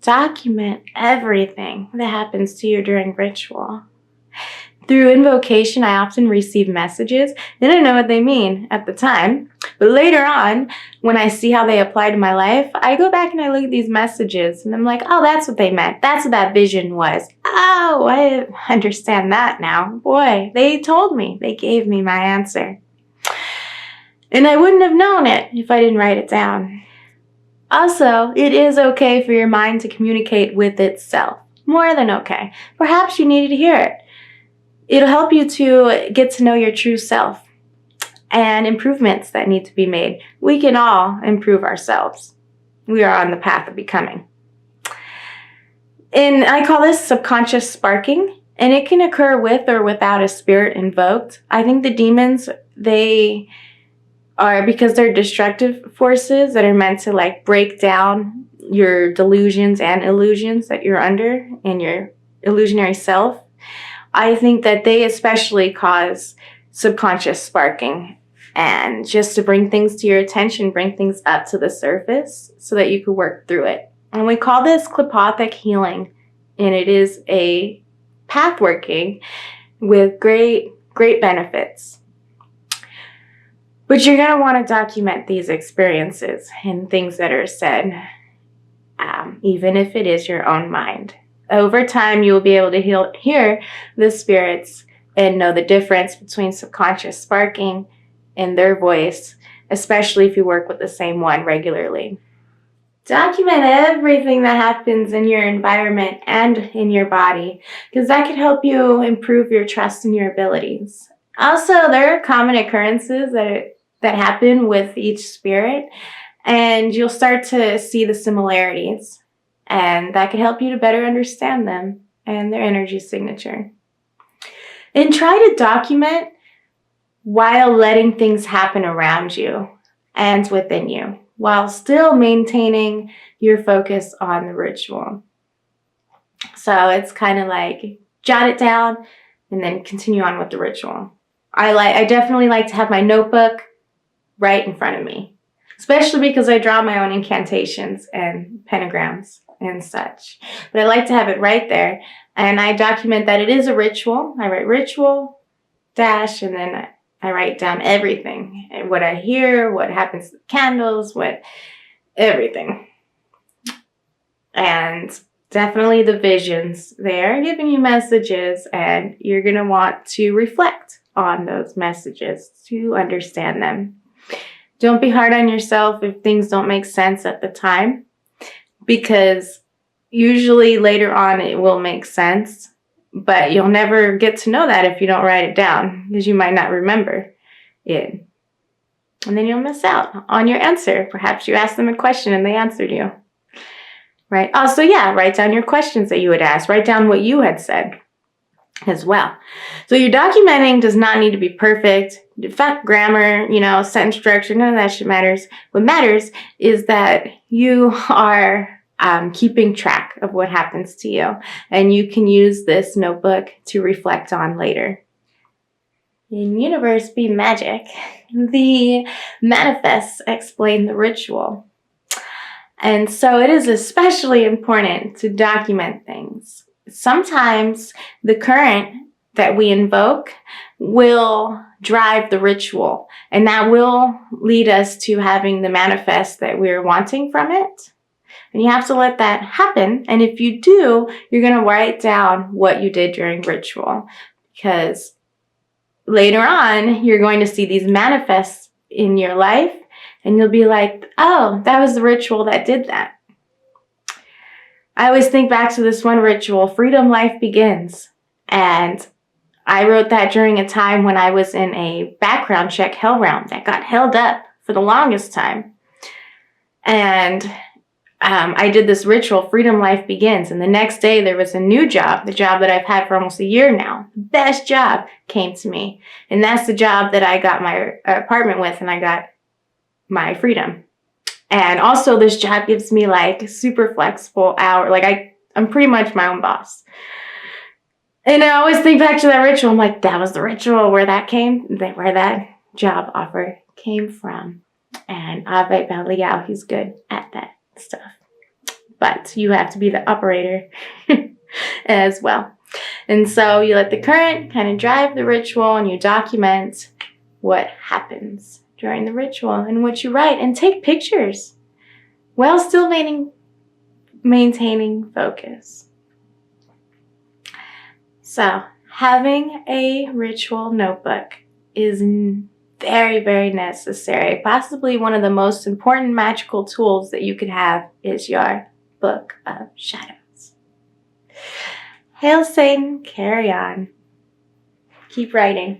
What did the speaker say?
Document everything that happens to you during ritual. Through invocation, I often receive messages. I didn't know what they mean at the time, but later on, when I see how they apply to my life, I go back and I look at these messages and I'm like, oh, that's what they meant. That's what that vision was. Oh, I understand that now. Boy, they told me. They gave me my answer. And I wouldn't have known it if I didn't write it down. Also, it is okay for your mind to communicate with itself. More than okay. Perhaps you needed to hear it. It'll help you to get to know your true self and improvements that need to be made. We can all improve ourselves. We are on the path of becoming. And I call this subconscious sparking, and it can occur with or without a spirit invoked. I think the demons, they are, because they're destructive forces that are meant to like break down your delusions and illusions that you're under in your illusionary self. I think that they especially cause subconscious sparking, and just to bring things to your attention, bring things up to the surface so that you can work through it. And we call this Qliphothic healing, and it is a path working with great benefits. But you're going to want to document these experiences and things that are said, even if it is your own mind. Over time, you will be able to hear the spirits and know the difference between subconscious sparking and their voice, especially if you work with the same one regularly. Document everything that happens in your environment and in your body, because that can help you improve your trust in your abilities. Also, there are common occurrences that happen with each spirit, and you'll start to see the similarities. And that can help you to better understand them and their energy signature. And try to document while letting things happen around you and within you, while still maintaining your focus on the ritual. So it's kind of like jot it down and then continue on with the ritual. I definitely like to have my notebook right in front of me, especially because I draw my own incantations and pentagrams and such. But I like to have it right there, and I document that it is a ritual. I write ritual dash, and then I write down everything, and what I hear, what happens to the candles, everything. And definitely the visions, they are giving you messages, and you're going to want to reflect on those messages to understand them. Don't be hard on yourself if things don't make sense at the time, because usually later on it will make sense, but you'll never get to know that if you don't write it down, because you might not remember it. And then you'll miss out on your answer. Perhaps you asked them a question and they answered you. Right? Also, write down your questions that you would ask. Write down what you had said as well. So your documenting does not need to be perfect. In fact, grammar, sentence structure, none of that shit matters. What matters is that you are keeping track of what happens to you, and you can use this notebook to reflect on later. In Universe Be Magic, the manifests explain the ritual. And so it is especially important to document things. Sometimes the current that we invoke will drive the ritual, and that will lead us to having the manifest that we're wanting from it. And you have to let that happen. And if you do, you're going to write down what you did during ritual, because later on, you're going to see these manifests in your life, and you'll be like, oh, that was the ritual that did that. I always think back to this one ritual, Freedom Life Begins. And I wrote that during a time when I was in a background check hell round that got held up for the longest time. And I did this ritual, Freedom Life Begins. And the next day there was a new job, the job that I've had for almost a year now. The best job came to me. And that's the job that I got my apartment with, and I got my freedom. And also this job gives me like super flexible hour. Like I'm pretty much my own boss. And I always think back to that ritual. I'm like, that was the ritual where that job offer came from. And Ave Baliao, he's good at that stuff. but you have to be the operator as well. And so you let the current kind of drive the ritual, and you document what happens during the ritual and what you write, and take pictures while still maintaining focus. So having a ritual notebook is very, very necessary. Possibly one of the most important magical tools that you could have is your Book of Shadows. Hail Satan, carry on. Keep writing.